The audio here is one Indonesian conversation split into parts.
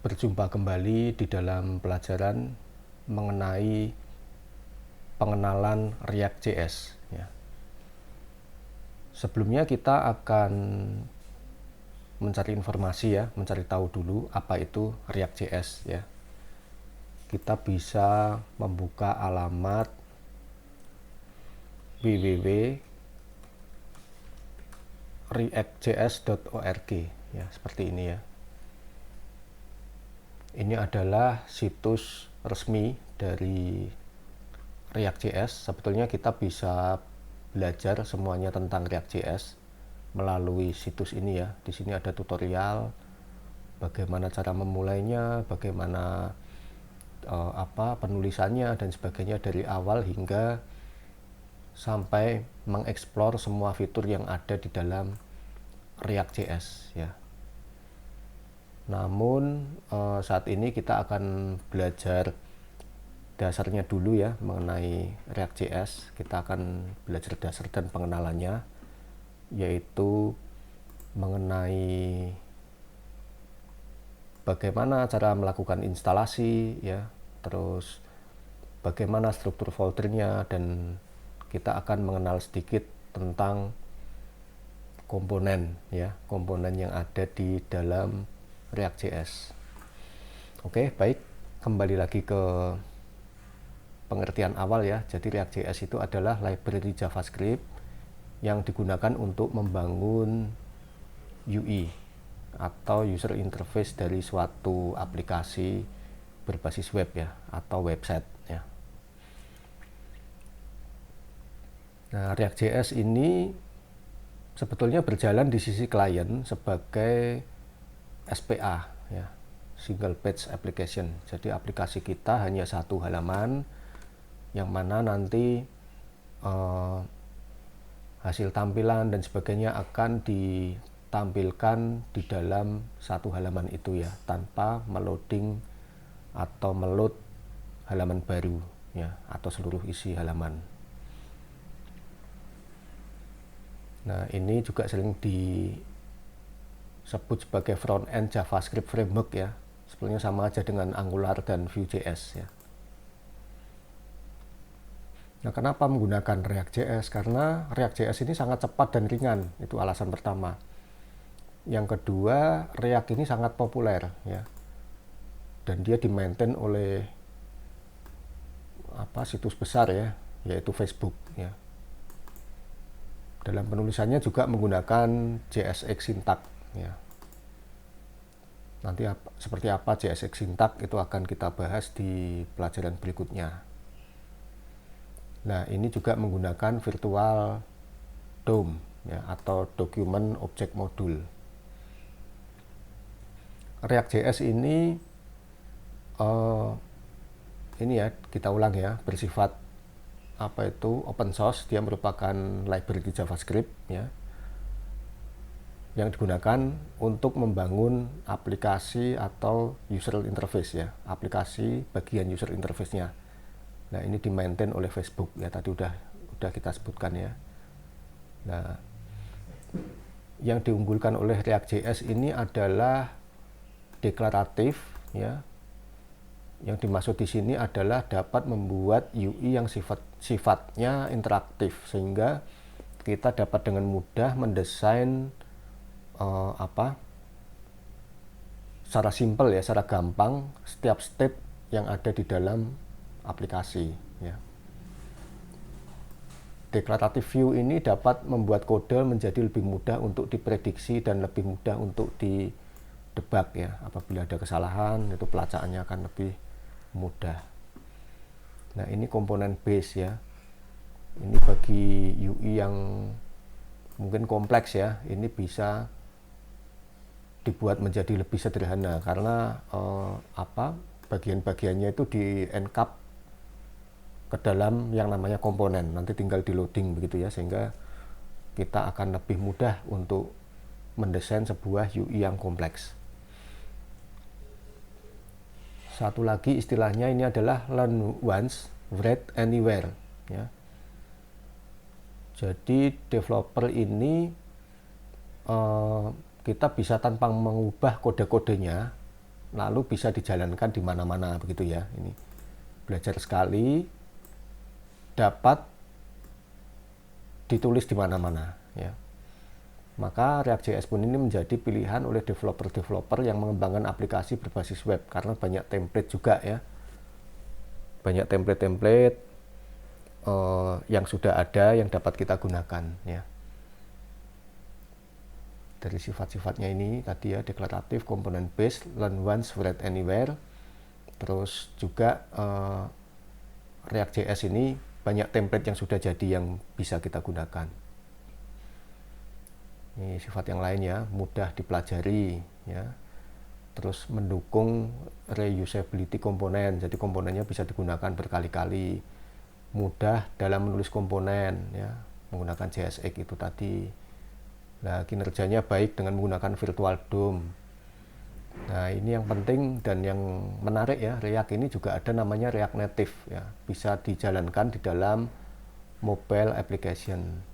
Berjumpa kembali di dalam pelajaran mengenai pengenalan React.js ya. Sebelumnya kita akan mencari informasi ya, mencari tahu dulu apa itu React.js ya. Kita bisa membuka alamat www.reactjs.org ya, seperti ini ya. Ini adalah situs resmi dari React.js. Sebetulnya kita bisa belajar semuanya tentang React.js melalui situs ini ya. Di sini ada tutorial bagaimana cara memulainya, bagaimana penulisannya dan sebagainya dari awal hingga sampai mengeksplor semua fitur yang ada di dalam React.js ya. Namun saat ini kita akan belajar dasarnya dulu ya mengenai React.js. Kita akan belajar dasar dan pengenalannya, yaitu mengenai bagaimana cara melakukan instalasi ya, terus bagaimana struktur foldernya, dan kita akan mengenal sedikit tentang komponen ya, komponen yang ada di dalam React.js. Oke, baik, kembali lagi ke pengertian awal ya. Jadi React.js itu adalah library JavaScript yang digunakan untuk membangun UI atau user interface dari suatu aplikasi berbasis web ya, atau website ya. Nah, React.js ini sebetulnya berjalan di sisi klien sebagai SPA ya, single page application. Jadi aplikasi kita hanya satu halaman yang mana nanti hasil tampilan dan sebagainya akan ditampilkan di dalam satu halaman itu ya, tanpa meloading atau meload halaman baru ya, atau seluruh isi halaman. Nah, ini juga sering disebut sebagai front-end JavaScript framework ya. Sebenarnya sama aja dengan Angular dan Vue.js ya. Nah, kenapa menggunakan React.js? Karena React.js ini sangat cepat dan ringan, itu alasan pertama. Yang kedua, React ini sangat populer ya, dan dia dimaintain oleh situs besar ya, yaitu Facebook ya. Dalam penulisannya juga menggunakan JSX syntax ya. Nanti seperti apa JSX syntax itu akan kita bahas di pelajaran berikutnya. Nah, ini juga menggunakan virtual DOM ya, atau Document Object Module. React.js ini ya, kita ulang ya, bersifat open source. Dia merupakan library JavaScript ya, yang digunakan untuk membangun aplikasi atau user interface ya, aplikasi bagian user interface-nya. Nah, ini dimaintain oleh Facebook ya, tadi udah kita sebutkan ya. Nah, yang diunggulkan oleh React.js ini adalah deklaratif ya. Yang dimaksud di sini adalah dapat membuat UI yang sifatnya interaktif, sehingga kita dapat dengan mudah mendesain secara simpel ya, secara gampang setiap step yang ada di dalam aplikasi ya. Declarative view ini dapat membuat kode menjadi lebih mudah untuk diprediksi dan lebih mudah untuk didebug ya. Apabila ada kesalahan, itu pelacakannya akan lebih mudah. Nah, ini komponen base ya. Ini bagi UI yang mungkin kompleks ya, ini bisa dibuat menjadi lebih sederhana karena bagian-bagiannya itu di encap ke dalam yang namanya komponen, nanti tinggal di loading begitu ya, sehingga kita akan lebih mudah untuk mendesain sebuah UI yang kompleks. Satu lagi istilahnya ini adalah learn once, write anywhere ya. Jadi developer ini kita bisa tanpa mengubah kode-kodenya lalu bisa dijalankan di mana-mana begitu ya. Ini belajar sekali, dapat ditulis di mana-mana ya. Maka React.js pun ini menjadi pilihan oleh developer-developer yang mengembangkan aplikasi berbasis web karena banyak template juga ya. Banyak template-template yang sudah ada yang dapat kita gunakan ya. Dari sifat-sifatnya ini tadi ya, deklaratif, component based, learn once, write anywhere. Terus juga React.js ini banyak template yang sudah jadi yang bisa kita gunakan. Ini sifat yang lain ya, mudah dipelajari ya. Terus mendukung reusability komponen, jadi komponennya bisa digunakan berkali-kali. Mudah dalam menulis komponen ya, menggunakan JSX itu tadi. Nah, kinerjanya baik dengan menggunakan virtual DOM. Nah, ini yang penting dan yang menarik ya, React ini juga ada namanya React Native ya, bisa dijalankan di dalam mobile application.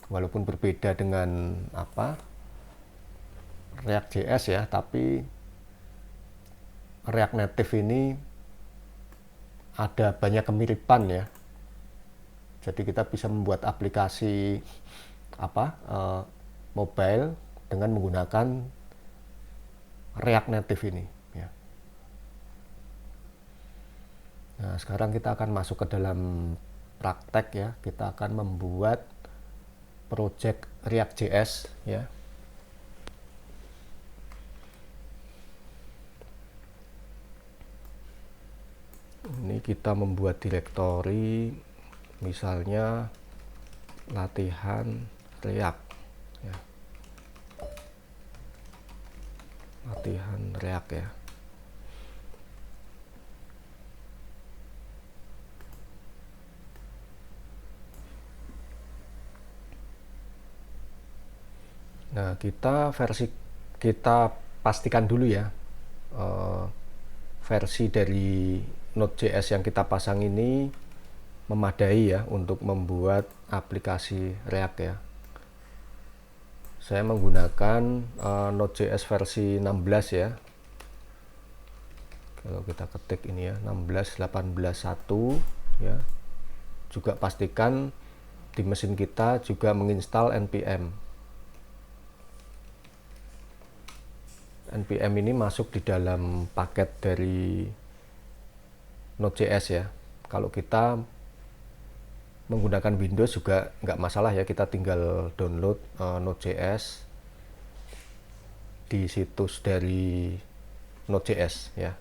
Walaupun berbeda dengan React.js ya, tapi React Native ini ada banyak kemiripan ya. Jadi kita bisa membuat aplikasi mobile dengan menggunakan React Native ini ya. Nah, sekarang kita akan masuk ke dalam praktek ya. Kita akan membuat project React.js ya. Ini kita membuat direktori misalnya latihan React ya. Latihan React ya. Nah, kita pastikan dulu ya, versi dari Node.js yang kita pasang ini memadai ya untuk membuat aplikasi React ya. Saya menggunakan Node.js versi 16 ya. Kalau kita ketik ini ya, 16.18.1 ya. Juga pastikan di mesin kita juga menginstal npm. npm ini masuk di dalam paket dari Node.js ya. Kalau kita menggunakan Windows juga nggak masalah ya, kita tinggal download Node.js di situs dari Node.js ya.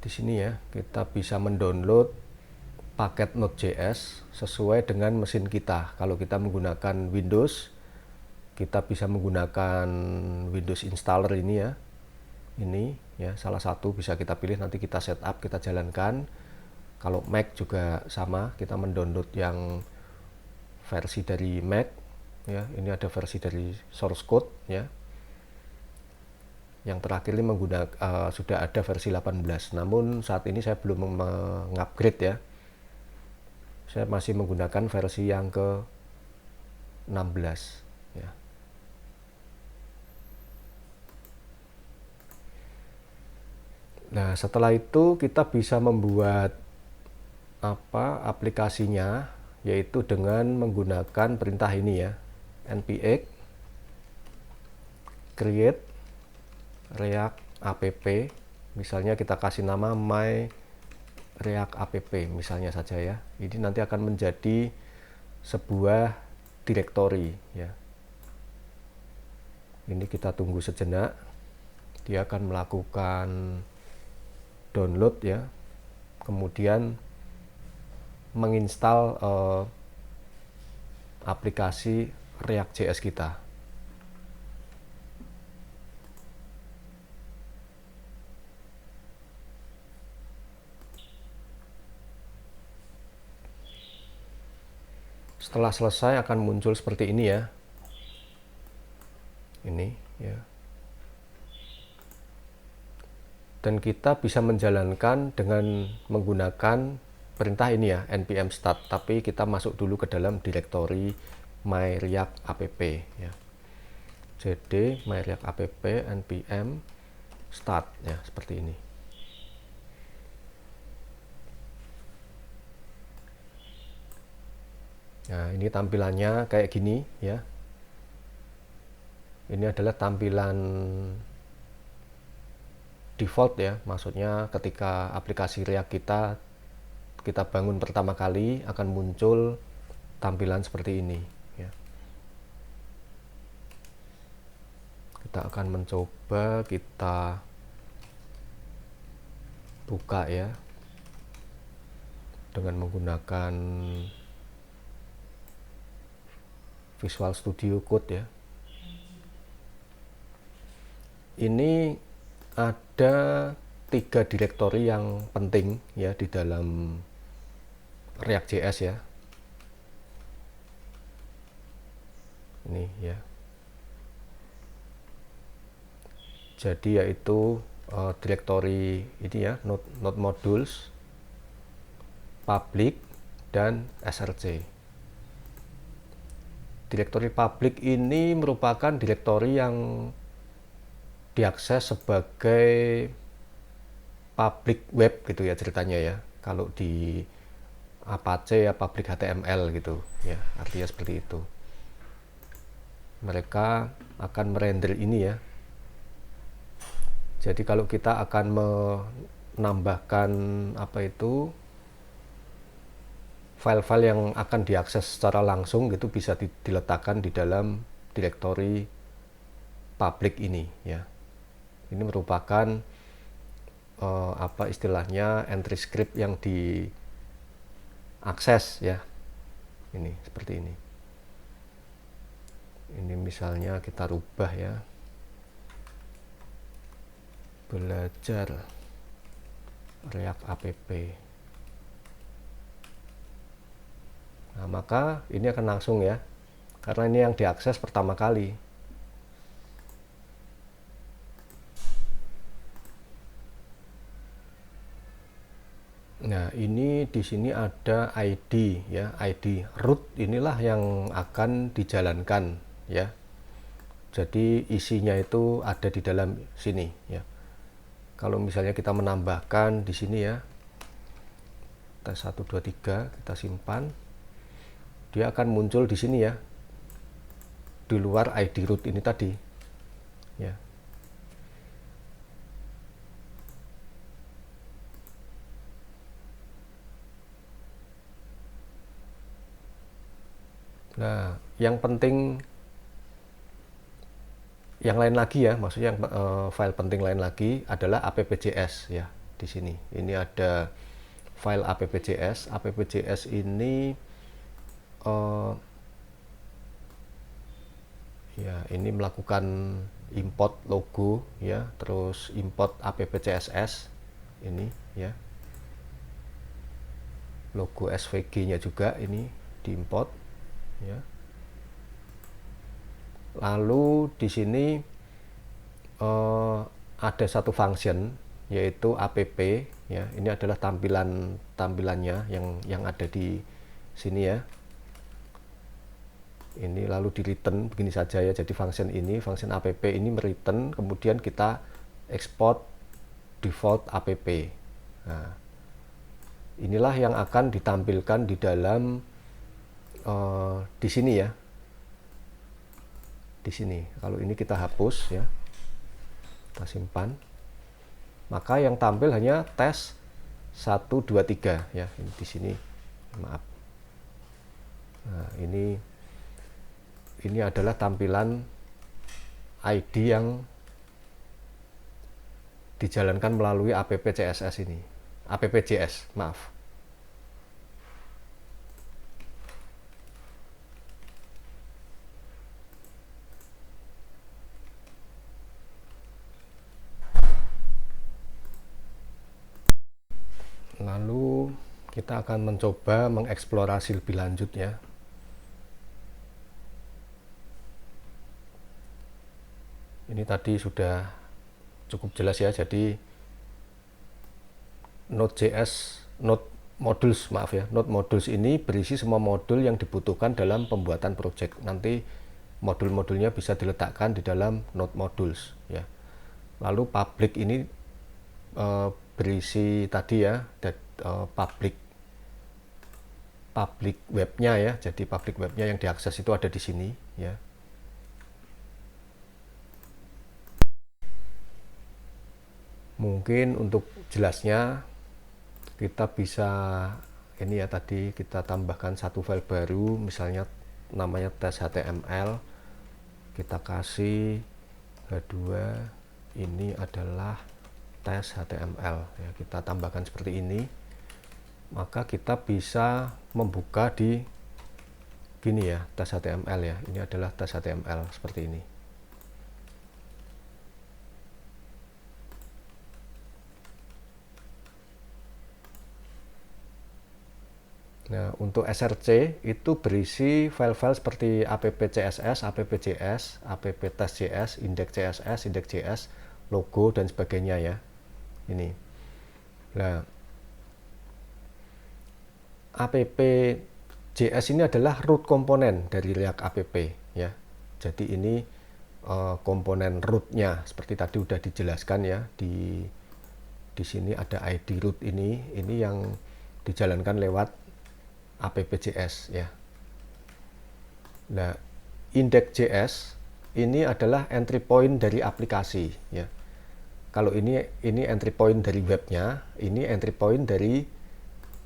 Di sini ya, kita bisa mendownload paket Node.js sesuai dengan mesin kita. Kalau kita menggunakan Windows, kita bisa menggunakan Windows installer ini ya. Ini ya, salah satu bisa kita pilih, nanti kita setup, kita jalankan. Kalau Mac juga sama, kita mendownload yang versi dari Mac ya. Ini ada versi dari source code ya. Yang terakhir ini sudah ada versi 18. Namun saat ini saya belum mengupgrade ya. Saya masih menggunakan versi yang ke 16 ya. Nah, setelah itu kita bisa membuat aplikasinya, yaitu dengan menggunakan perintah ini ya, npx create react app. Misalnya kita kasih nama my React app misalnya saja ya. Ini nanti akan menjadi sebuah directory ya. Ini kita tunggu sejenak. Dia akan melakukan download ya. Kemudian menginstal aplikasi React.js kita. Setelah selesai akan muncul seperti ini ya. Ini ya. Dan kita bisa menjalankan dengan menggunakan perintah ini ya, npm start, tapi kita masuk dulu ke dalam directory my react app ya. cd myreact app npm start ya, seperti ini. Nah, ini tampilannya kayak gini ya. Ini adalah tampilan default ya, maksudnya ketika aplikasi React kita bangun pertama kali akan muncul tampilan seperti ini ya. Kita akan mencoba, kita buka ya dengan menggunakan Visual Studio Code ya. Ini ada 3 direktori yang penting ya di dalam React.js ya. Ini ya. Jadi yaitu direktori ini ya, node modules, public, dan src. Direktori public ini merupakan direktori yang diakses sebagai public web gitu ya ceritanya ya. Kalau di Apache ya public HTML gitu ya, artinya seperti itu. Mereka akan merender ini ya. Jadi kalau kita akan menambahkan apa itu file-file yang akan diakses secara langsung gitu, bisa diletakkan di dalam direktori public ini ya. Ini merupakan apa istilahnya entry script yang diakses ya. Ini seperti ini. Ini misalnya kita rubah ya. Belajar React app. Nah, maka ini akan langsung ya. Karena ini yang diakses pertama kali. Nah, ini di sini ada ID ya, ID root inilah yang akan dijalankan ya. Jadi isinya itu ada di dalam sini ya. Kalau misalnya kita menambahkan di sini ya, tes 1 2 3 kita simpan, dia akan muncul di sini ya, di luar ID root ini tadi ya. Nah, yang penting yang lain lagi ya, maksudnya yang file penting lain lagi adalah app.js ya. Di sini ini ada file app.js. App.js ini ya, ini melakukan import logo ya, terus import app.css ini ya, logo SVG nya juga ini diimport ya. Lalu di sini ada satu function yaitu app ya. Ini adalah tampilannya yang ada di sini ya. Ini lalu di return begini saja ya. Jadi function app ini mereturn, kemudian kita export default app. Nah, inilah yang akan ditampilkan di dalam di sini ya. Di sini. Kalau ini kita hapus ya. Kita simpan. Maka yang tampil hanya tes 1 2 3 ya. Ini di sini. Maaf. Nah, ini adalah tampilan ID yang dijalankan melalui app.css ini. App.js, maaf. Lalu kita akan mencoba mengeksplorasi lebih lanjut ya. Ini tadi sudah cukup jelas ya. Jadi Node.js, Node Modules ini berisi semua modul yang dibutuhkan dalam pembuatan project. Nanti modul-modulnya bisa diletakkan di dalam node modules ya. Lalu public ini berisi tadi ya, public webnya ya. Jadi public webnya yang diakses itu ada di sini ya. Mungkin untuk jelasnya kita bisa ini ya, tadi kita tambahkan satu file baru, misalnya namanya tes HTML. Kita kasih H2, ini adalah tes HTML ya, kita tambahkan seperti ini. Maka kita bisa membuka di gini ya, tes HTML ya. Ini adalah tes HTML seperti ini. Nah, untuk src itu berisi file-file seperti app.css, app.js, app.test.js, index.css, index.js, logo dan sebagainya ya. Ini. Nah, app.js ini adalah root komponen dari React App ya. Jadi ini komponen rootnya seperti tadi udah dijelaskan ya, di sini ada ID root ini yang dijalankan lewat app.js ya. Nah, index.js ini adalah entry point dari aplikasi ya. Kalau ini entry point dari webnya, ini entry point dari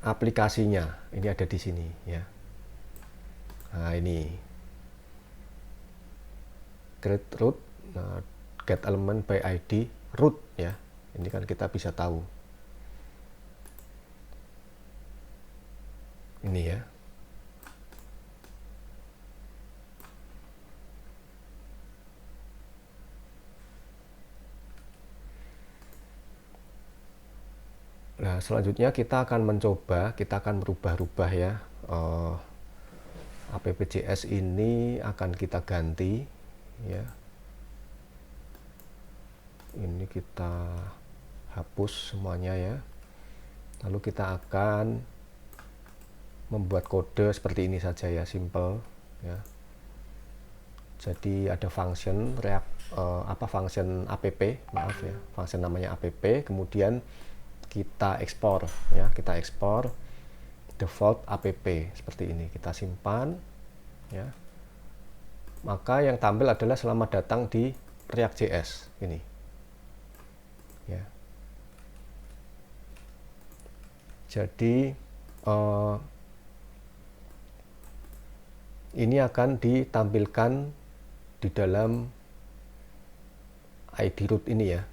aplikasinya. Ini ada di sini ya. Nah, ini create root, nah, get element by ID root ya. Ini kan kita bisa tahu. Ini ya. Nah, selanjutnya kita akan mencoba, kita akan merubah-rubah ya. App.js ini akan kita ganti ya. Ini kita hapus semuanya ya. Lalu kita akan membuat kode seperti ini saja ya, simple ya. Jadi ada function function app, maaf ya, function namanya app, kemudian kita ekspor ya, kita ekspor default app seperti ini, kita simpan ya. Maka yang tampil adalah selamat datang di React.js ini ya. Jadi ini akan ditampilkan di dalam ID root ini ya.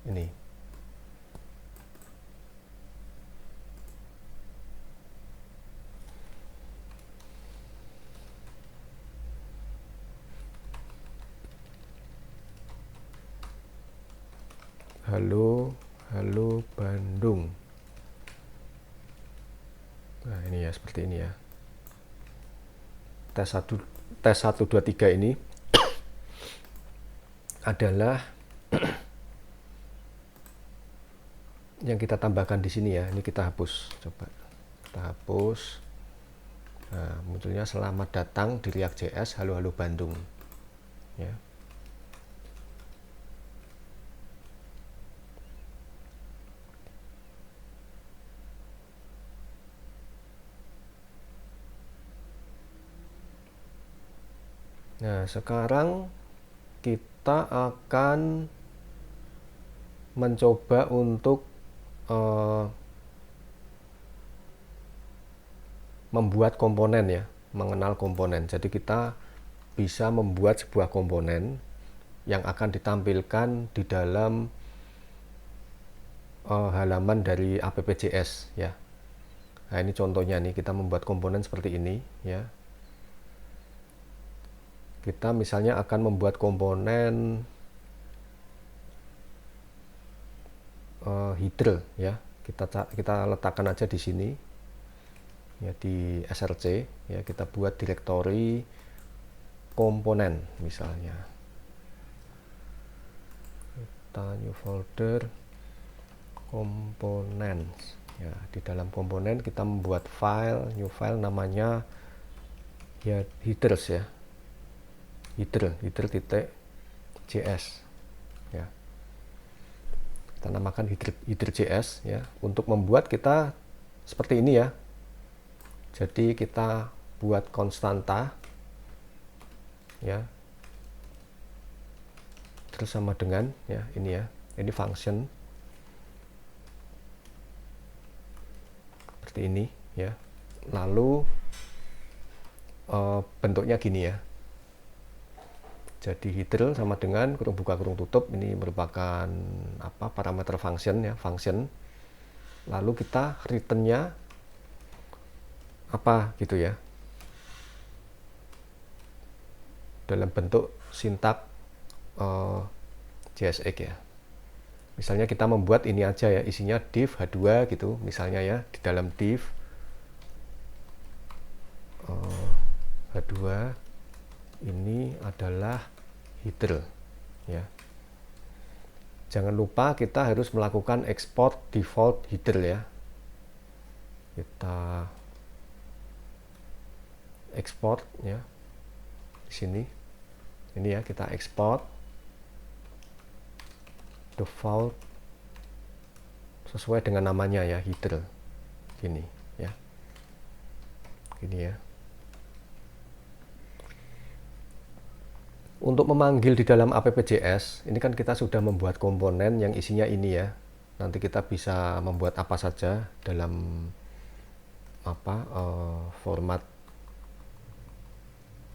Ini. Halo Bandung. Nah, ini ya, seperti ini ya. Tes 1 2 3 ini adalah yang kita tambahkan di sini ya. Ini kita hapus, coba kita hapus. Nah, munculnya selamat datang di React.js, halo Bandung ya. Nah, sekarang kita akan mencoba untuk membuat komponen ya, mengenal komponen. Jadi kita bisa membuat sebuah komponen yang akan ditampilkan di dalam halaman dari app.js ya. Nah, ini contohnya nih, kita membuat komponen seperti ini ya. Kita misalnya akan membuat komponen header ya. Kita letakkan aja di sini ya, di src ya. Kita buat directory komponen misalnya. Kita new folder components ya. Di dalam komponen kita membuat file, new file namanya ya headers ya, header titik JS ya, kita namakan header JS ya, untuk membuat kita seperti ini ya. Jadi kita buat konstanta ya, terus sama dengan ya ini ya, ini function seperti ini ya, lalu bentuknya gini ya. Jadi header sama dengan kurung buka kurung tutup, ini merupakan apa, parameter function ya, function. Lalu kita returnnya apa gitu ya, dalam bentuk sintak JSX ya. Misalnya kita membuat ini aja ya, isinya div h2 gitu misalnya ya, di dalam div h2 ini adalah header ya. Jangan lupa kita harus melakukan export default header ya. Kita export ya di sini. Ini ya, kita export default sesuai dengan namanya ya, header. Gini ya. Gini ya. Untuk memanggil di dalam app.js, ini kan kita sudah membuat komponen yang isinya ini ya. Nanti kita bisa membuat apa saja dalam apa format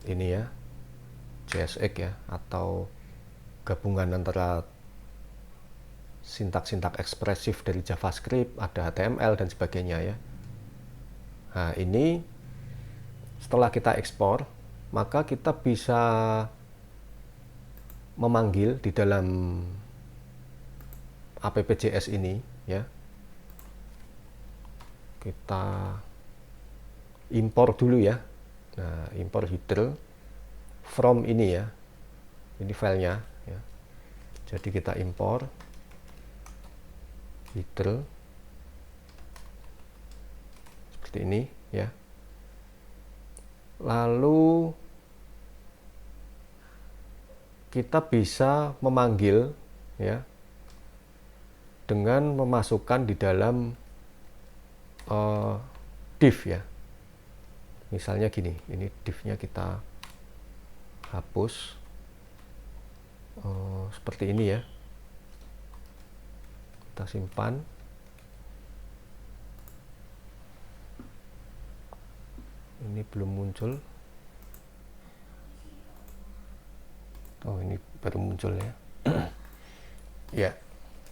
ini ya, JSX ya, atau gabungan antara sintak-sintak ekspresif dari JavaScript, ada HTML dan sebagainya ya. Nah, ini setelah kita ekspor, maka kita bisa memanggil di dalam app.js ini ya. Kita impor dulu ya. Nah, impor header from ini ya. Ini filenya ya. Jadi kita impor header seperti ini ya. Lalu kita bisa memanggil ya dengan memasukkan di dalam div ya. Misalnya gini, ini divnya kita hapus seperti ini ya. Kita simpan. Ini belum muncul. Oh, ini baru muncul ya. Ya,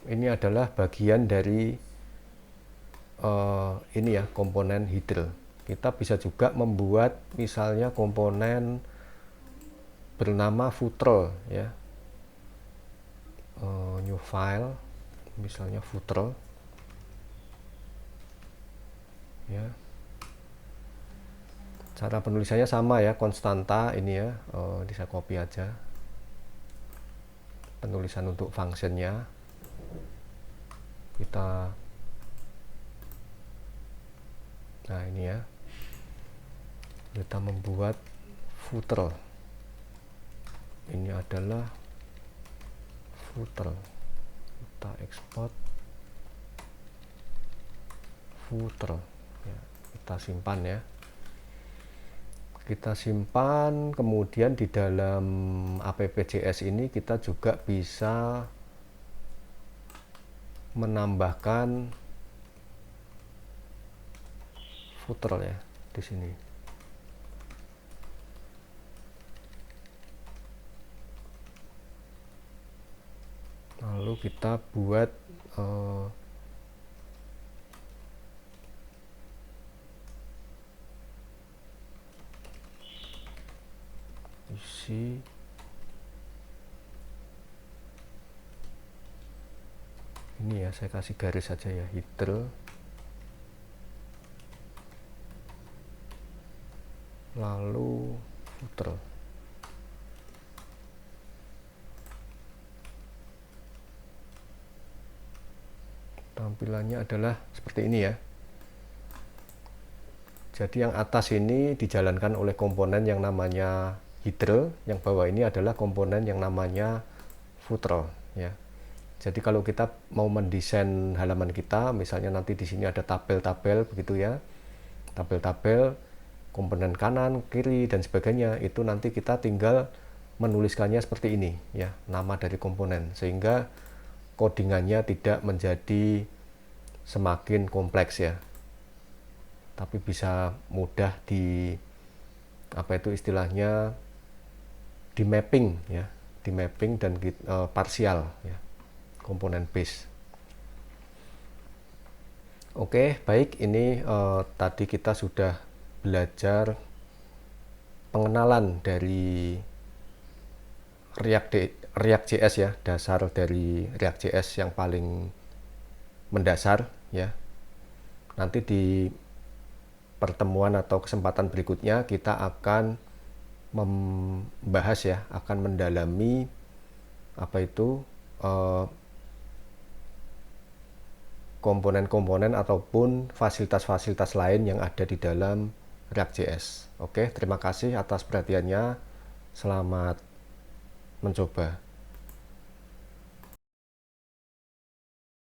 ini adalah bagian dari ini ya, komponen header. Kita bisa juga membuat misalnya komponen bernama footer ya. New file, misalnya footer ya. Cara penulisannya sama ya, konstanta ini ya, bisa copy aja. Penulisan untuk functionnya kita, nah ini ya, kita membuat footer. Ini adalah footer. Kita ekspor footer ya, kita simpan ya. Kita simpan, kemudian di dalam app.js ini kita juga bisa menambahkan footer ya di sini. Lalu kita buat isi ini ya, saya kasih garis saja ya, header lalu footer. Tampilannya adalah seperti ini ya. Jadi yang atas ini dijalankan oleh komponen yang namanya hidro, yang bawah ini adalah komponen yang namanya footer ya. Jadi kalau kita mau mendesain halaman kita, misalnya nanti di sini ada tabel-tabel begitu ya, tabel-tabel, komponen kanan, kiri dan sebagainya, itu nanti kita tinggal menuliskannya seperti ini ya, nama dari komponen, sehingga codingannya tidak menjadi semakin kompleks ya, tapi bisa mudah di apa itu istilahnya, di mapping ya, di mapping dan parsial ya, komponen base. Oke, baik, ini tadi kita sudah belajar pengenalan dari React.js ya, dasar dari React.js yang paling mendasar ya. Nanti di pertemuan atau kesempatan berikutnya kita akan membahas ya, akan mendalami apa itu komponen-komponen ataupun fasilitas-fasilitas lain yang ada di dalam React.js. Oke, terima kasih atas perhatiannya. Selamat mencoba.